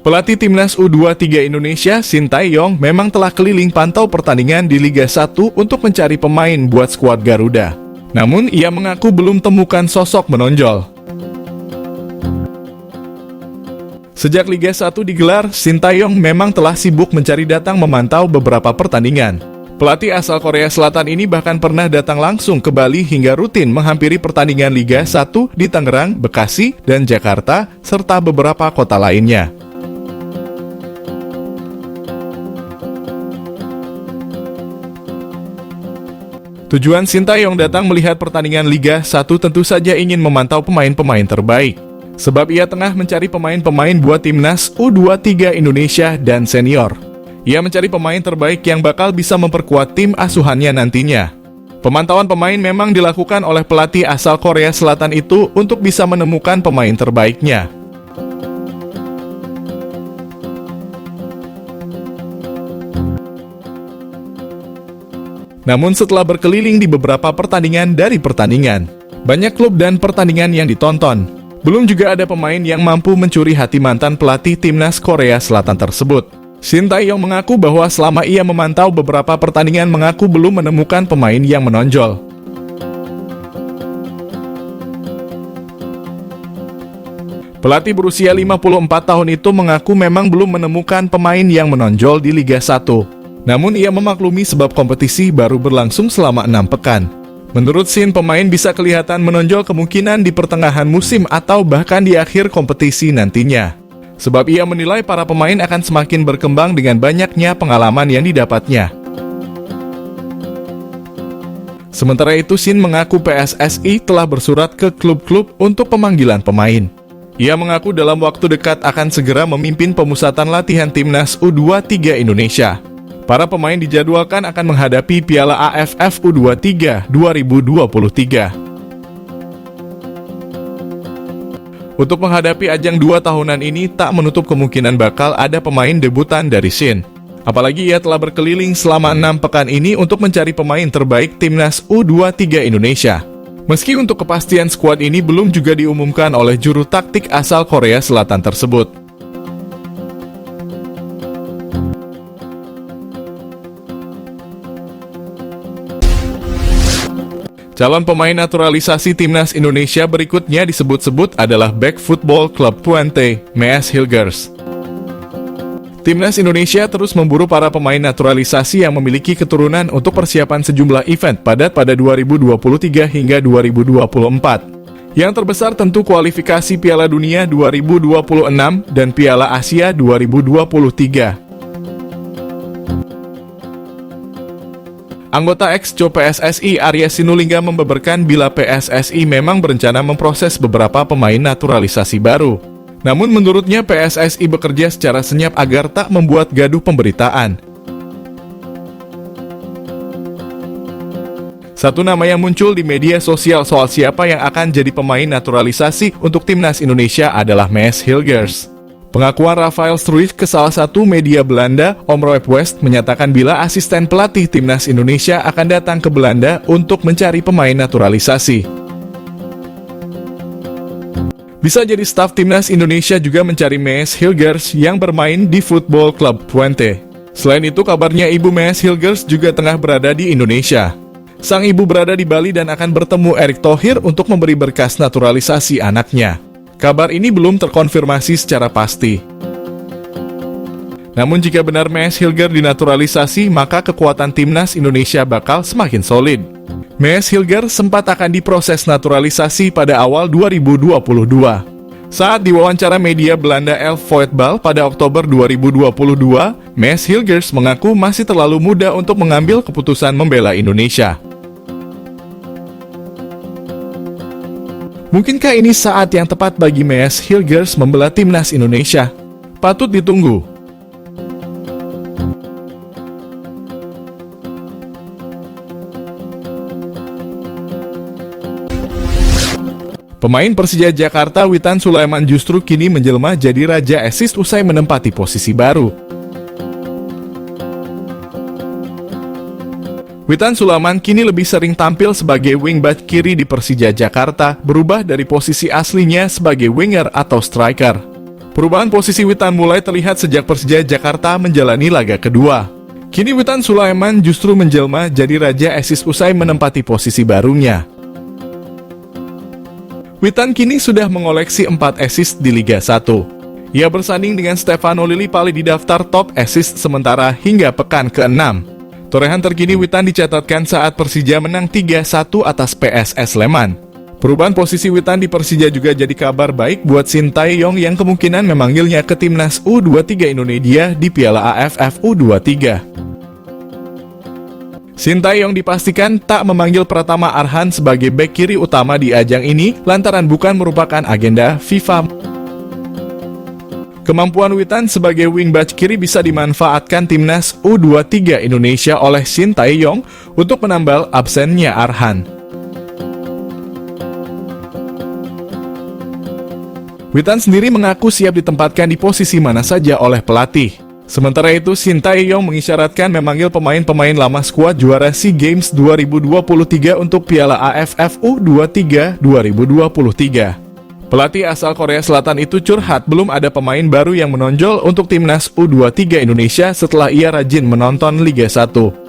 Pelatih Timnas U23 Indonesia, Sintayong, memang telah keliling pantau pertandingan di Liga 1 untuk mencari pemain buat skuad Garuda. Namun, ia mengaku belum temukan sosok menonjol. Sejak Liga 1 digelar, Sintayong memang telah sibuk mencari datang memantau beberapa pertandingan. Pelatih asal Korea Selatan ini bahkan pernah datang langsung ke Bali hingga rutin menghampiri pertandingan Liga 1 di Tangerang, Bekasi, dan Jakarta, serta beberapa kota lainnya. Tujuan Sintayong datang melihat pertandingan Liga 1 tentu saja ingin memantau pemain-pemain terbaik. Sebab ia tengah mencari pemain-pemain buat Timnas U23 Indonesia dan senior. Ia mencari pemain terbaik yang bakal bisa memperkuat tim asuhannya nantinya. Pemantauan pemain memang dilakukan oleh pelatih asal Korea Selatan itu untuk bisa menemukan pemain terbaiknya. Namun setelah berkeliling di beberapa pertandingan dari pertandingan, banyak klub dan pertandingan yang ditonton, belum juga ada pemain yang mampu mencuri hati mantan pelatih Timnas Korea Selatan tersebut. Sintayong mengaku bahwa selama ia memantau beberapa pertandingan mengaku belum menemukan pemain yang menonjol. Pelatih berusia 54 tahun itu mengaku memang belum menemukan pemain yang menonjol di Liga 1. Namun ia memaklumi sebab kompetisi baru berlangsung selama 6 pekan. Menurut Sin, pemain bisa kelihatan menonjol kemungkinan di pertengahan musim atau bahkan di akhir kompetisi nantinya. Sebab ia menilai para pemain akan semakin berkembang dengan banyaknya pengalaman yang didapatnya. Sementara itu, Sin mengaku PSSI telah bersurat ke klub-klub untuk pemanggilan pemain. Ia mengaku dalam waktu dekat akan segera memimpin pemusatan latihan Timnas U23 Indonesia. Para pemain dijadwalkan akan menghadapi Piala AFF U23 2023. Untuk menghadapi ajang 2 tahunan ini, tak menutup kemungkinan bakal ada pemain debutan dari Sin. Apalagi ia telah berkeliling selama 6 pekan ini untuk mencari pemain terbaik Timnas U23 Indonesia. Meski untuk kepastian skuad ini belum juga diumumkan oleh juru taktik asal Korea Selatan tersebut. Calon pemain naturalisasi Timnas Indonesia berikutnya disebut-sebut adalah bek Football Club Twente, Mees Hilgers. Timnas Indonesia terus memburu para pemain naturalisasi yang memiliki keturunan untuk persiapan sejumlah event padat pada 2023 hingga 2024. Yang terbesar tentu kualifikasi Piala Dunia 2026 dan Piala Asia 2023. Anggota ex-Co PSSI Arya Sinulinga membeberkan bila PSSI memang berencana memproses beberapa pemain naturalisasi baru. Namun menurutnya PSSI bekerja secara senyap agar tak membuat gaduh pemberitaan. Satu nama yang muncul di media sosial soal siapa yang akan jadi pemain naturalisasi untuk Timnas Indonesia adalah Mees Hilgers. Pengakuan Rafael Struijff ke salah satu media Belanda, Omroep West, menyatakan bila asisten pelatih Timnas Indonesia akan datang ke Belanda untuk mencari pemain naturalisasi. Bisa jadi staf Timnas Indonesia juga mencari Mees Hilgers yang bermain di Football Club Twente. Selain itu, kabarnya ibu Mees Hilgers juga tengah berada di Indonesia. Sang ibu berada di Bali dan akan bertemu Erick Thohir untuk memberi berkas naturalisasi anaknya. Kabar ini belum terkonfirmasi secara pasti. Namun jika benar Mees Hilgers dinaturalisasi, maka kekuatan Timnas Indonesia bakal semakin solid. Mees Hilgers sempat akan diproses naturalisasi pada awal 2022. Saat diwawancara media Belanda Elf Voetbal pada Oktober 2022, Mees Hilgers mengaku masih terlalu muda untuk mengambil keputusan membela Indonesia. Mungkinkah ini saat yang tepat bagi Mees Hilgers membela Timnas Indonesia? Patut ditunggu. Pemain Persija Jakarta Witan Sulaiman justru kini menjelma jadi raja assist usai menempati posisi baru. Witan Sulaiman kini lebih sering tampil sebagai wingback kiri di Persija Jakarta, berubah dari posisi aslinya sebagai winger atau striker. Perubahan posisi Witan mulai terlihat sejak Persija Jakarta menjalani laga kedua. Kini Witan Sulaiman justru menjelma jadi raja assist usai menempati posisi barunya. Witan kini sudah mengoleksi 4 assist di Liga 1. Ia bersanding dengan Stefano Lillipali di daftar top assist sementara hingga pekan ke-6. Torehan terkini Witan dicatatkan saat Persija menang 3-1 atas PSS Sleman. Perubahan posisi Witan di Persija juga jadi kabar baik buat Sintayong yang kemungkinan memanggilnya ke timnas U23 Indonesia di Piala AFF U23. Sintayong dipastikan tak memanggil Pratama Arhan sebagai bek kiri utama di ajang ini lantaran bukan merupakan agenda FIFA. Kemampuan Witan sebagai wingback kiri bisa dimanfaatkan timnas U23 Indonesia oleh Sintayong untuk menambal absennya Arhan. Witan sendiri mengaku siap ditempatkan di posisi mana saja oleh pelatih. Sementara itu, Sintayong mengisyaratkan memanggil pemain-pemain lama skuad juara SEA Games 2023 untuk Piala AFF U23 2023. Pelatih asal Korea Selatan itu curhat belum ada pemain baru yang menonjol untuk timnas U23 Indonesia setelah ia rajin menonton Liga 1.